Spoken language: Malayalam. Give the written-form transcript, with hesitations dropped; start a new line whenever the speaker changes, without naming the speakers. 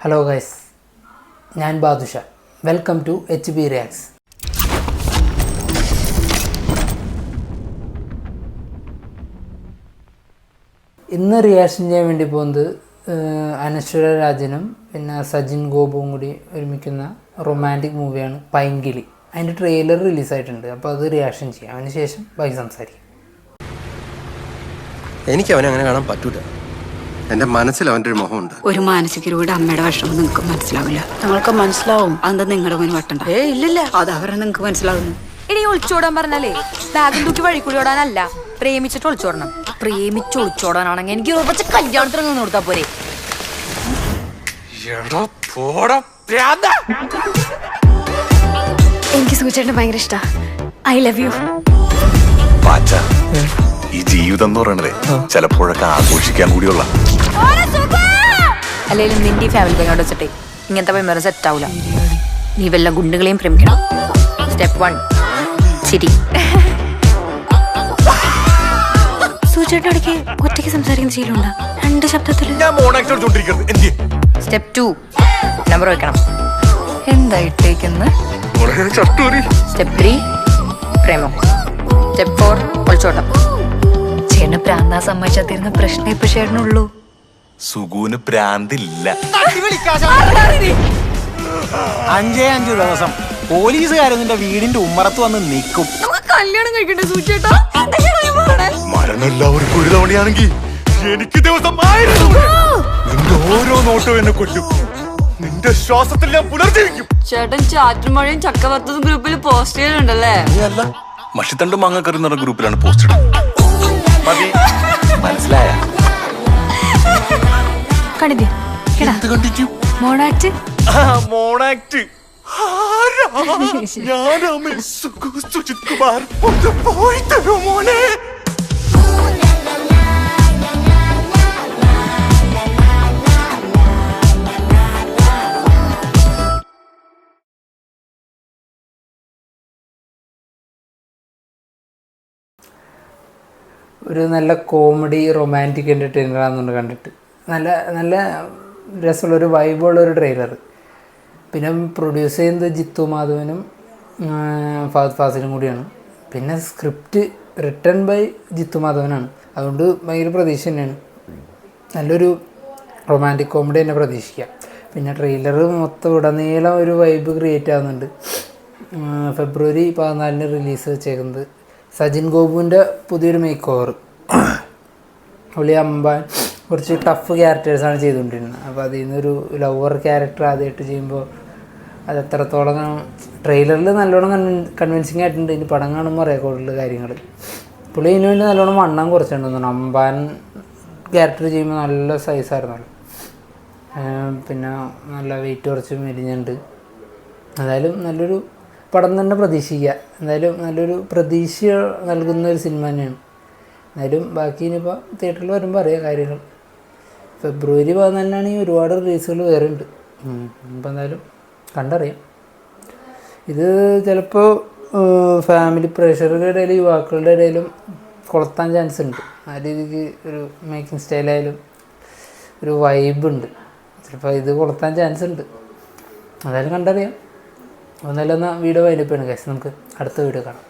ഹലോ ഗൈസ്, ഞാൻ Badusha. Welcome to HB Reacts. ഇന്ന് റിയാക്ഷൻ ചെയ്യാൻ വേണ്ടി പോകുന്നത് അനശ്വര രാജനും പിന്നെ സജിൻ ഗോപുവും കൂടി ഒരുമിക്കുന്ന റൊമാൻറ്റിക് മൂവിയാണ് പൈങ്കിളി. അതിൻ്റെ ട്രെയിലർ റിലീസായിട്ടുണ്ട്. അപ്പോൾ അത് റിയാക്ഷൻ ചെയ്യാം. അതിന് ശേഷം ബാക്കി സംസാരിക്കും.
എനിക്ക് അവനെ അങ്ങനെ കാണാൻ പറ്റൂല. എന്റെ മനസ്സിൽ അവന്റെ ഒരു മുഖമുണ്ട്.
ഒരു മാനസിക രോഗിയുടെ അമ്മയുടെ വിഷമം നിങ്ങൾക്ക് മനസ്സിലാവില്ല. ഞങ്ങൾക്ക് മനസ്സിലാവും. അതെന്താ നിങ്ങളുടെ മുന്നിൽ വട്ടണ്ട? ഇല്ലില്ല, അത് അവരെ നിങ്ങൾക്ക് മനസ്സിലാവുന്നു.
ഇനി ഒളിച്ചോടാൻ പറഞ്ഞാലേ ബാഗും തൂക്കി വഴിക്കൂടി ഓടാനല്ല, പ്രേമിച്ചിട്ട് ഒളിച്ചോടണം. പ്രേമിച്ച് ഒളിച്ചോടാനാണെങ്കിൽ എനിക്ക് ഉറപ്പിച്ച് കല്യാണത്തിന് നിന്ന് കൊടുത്താ പോരെ.
എനിക്ക് സൂചേട്ടന് ഭയങ്കര ഇഷ്ടാ. I love you.
ഈ ജീവിതം എന്ന് പറയണതേ ചിലപ്പോഴൊക്കെ ആഘോഷിക്കാൻ കൂടിയുള്ള.
അല്ലെങ്കിലും നിന്റെ ഫാമിലി ബാങ്കോട് വെച്ചിട്ടേ ഇങ്ങനത്തെ മെമ്മറി സെറ്റ് ആവൂല. നീ വല്ല ഗുണ്ടുകളെയും പ്രേമിക്കണം. സ്റ്റെപ്പ് 1 ചിരി.
സൂചേട്ടനോടൊക്കെ ഒറ്റയ്ക്ക് സംസാരിക്കുന്ന ശീലമുണ്ടോ? 2 ശബ്ദത്തിൽ.
സ്റ്റെപ്പ് 2 നമ്പർ വെക്കണം. എന്താ ഇട്ടേക്കുന്നത്? സ്റ്റെപ്പ് 3 പ്രേമം. സ്റ്റെപ്പ് 4 ഒളിച്ചോട്ടം.
ചേട്ടന് പ്രാന്താ സമ്മതിച്ചാത്തിരുന്ന പ്രശ്നം ഇപ്പൊ ചേട്ടനുള്ളൂ.
സുഗുന് പ്രാന്തില്ല.
5 ദിവസം പോലീസുകാരൻ നിന്റെ വീടിന്റെ ഉമ്മറത്ത് വന്ന് നിൽക്കും.
കല്യാണം കഴിക്കണ്ടേ സൂചേട്ടാ?
മരണം എല്ലാവർക്കും ഒരു തവണയാണെങ്കിൽ എനിക്ക് ദിവസം 1000. നിന്റെ ഓരോ നോട്ടവും എന്നെ കൊല്ലും. നിന്റെ ശ്വാസത്തിൽ ഞാൻ പുനർജീവിക്കും.
ചേട്ടൻ ചാറ്റും മഴയും ചക്കവർത്തതും ഗ്രൂപ്പിൽ പോസ്റ്റ് ചെയ്യുന്നുണ്ടല്ലേ?
അല്ല, മഷിത്തണ്ട് മാങ്ങക്കറി എന്ന ഗ്രൂപ്പിലാണ് പോസ്റ്റ് ഇടുന്നത്. മനസ്സിലായ?
കണ്ടില്ലേ? മോണാക്ട്.
മോണാക്ട്. സുജിത് കുമാർ ഒന്ന് പോയി തരൂ മോനെ.
ഒരു നല്ല കോമഡി റൊമാൻറ്റിക് എൻ്റർടൈനറാണെന്നുണ്ട് കണ്ടിട്ട്. നല്ല നല്ല രസമുള്ളൊരു വൈബുള്ളൊരു ട്രെയിലർ. പിന്നെ പ്രൊഡ്യൂസ് ചെയ്യുന്നത് ജിത്തു മാധവനും ഫഹദ് ഫാസിലും കൂടിയാണ്. പിന്നെ സ്ക്രിപ്റ്റ് റിട്ടൺ ബൈ ജിത്തു മാധവനാണ്. അതുകൊണ്ട് ഭയങ്കര പ്രതീക്ഷ തന്നെയാണ്. നല്ലൊരു റൊമാൻറ്റിക് കോമഡി തന്നെ പ്രതീക്ഷിക്കാം. പിന്നെ ട്രെയിലർ മൊത്തം ഉടനീളം ഒരു വൈബ് ക്രിയേറ്റ് ആവുന്നുണ്ട്. ഫെബ്രുവരി 14 റിലീസ് വെച്ചേക്കുന്നത്. സജിൻ ഗോപുവിൻ്റെ പുതിയൊരു മേക്ക് ഓവർ. പുള്ളി അമ്പാൻ കുറച്ച് ടഫ് ക്യാരക്ടേഴ്സാണ് ചെയ്തുകൊണ്ടിരുന്നത്. അപ്പോൾ അതിൽ നിന്നൊരു ലവർ ക്യാരക്ടർ ആദ്യമായിട്ട് ചെയ്യുമ്പോൾ അത് എത്രത്തോളം ട്രെയിലറിൽ നല്ലോണം കൺവിൻസിങ് ആയിട്ടുണ്ട്. ഇനി പടം കാണുമ്പോൾ അറിയാം കൂടുതൽ കാര്യങ്ങൾ. പുള്ളി ഇതിനു വേണ്ടി നല്ലോണം വണ്ണം കുറച്ചിട്ടുണ്ടെന്ന്. അമ്പാൻ ക്യാരക്ടർ ചെയ്യുമ്പോൾ നല്ല സൈസായിരുന്നല്ലോ. പിന്നെ നല്ല വെയിറ്റ് കുറച്ച് മെലിഞ്ഞുണ്ട്. എന്തായാലും നല്ലൊരു പടം തന്നെ പ്രതീക്ഷിക്കുക. എന്തായാലും നല്ലൊരു പ്രതീക്ഷ നൽകുന്ന ഒരു സിനിമ തന്നെയാണ്. എന്തായാലും ബാക്കി ഇനിയിപ്പോൾ തിയേറ്ററിൽ വരുമ്പോൾ അറിയാം കാര്യങ്ങൾ. ഫെബ്രുവരി 14 ഒരുപാട് റിലീസുകൾ വേറെ ഉണ്ട്. അപ്പോൾ എന്തായാലും കണ്ടറിയാം. ഇത് ചിലപ്പോൾ ഫാമിലി പ്രേക്ഷകരുടെ ഇടയിൽ യുവാക്കളുടെ ഇടയിലും കൊളുത്താൻ ചാൻസ് ഉണ്ട്. ആ രീതിക്ക് ഒരു മേക്കിംഗ് സ്റ്റൈലായാലും ഒരു വൈബുണ്ട്. ചിലപ്പോൾ ഇത് കൊളുത്താൻ ചാൻസ് ഉണ്ട്. എന്തായാലും കണ്ടറിയാം. ഒന്നല്ല എന്നാൽ വീഡിയോ വൈൻഡപ്പ് ചെയ്യണം ഗൈസ്. നമുക്ക് അടുത്ത വീഡിയോ കാണാം.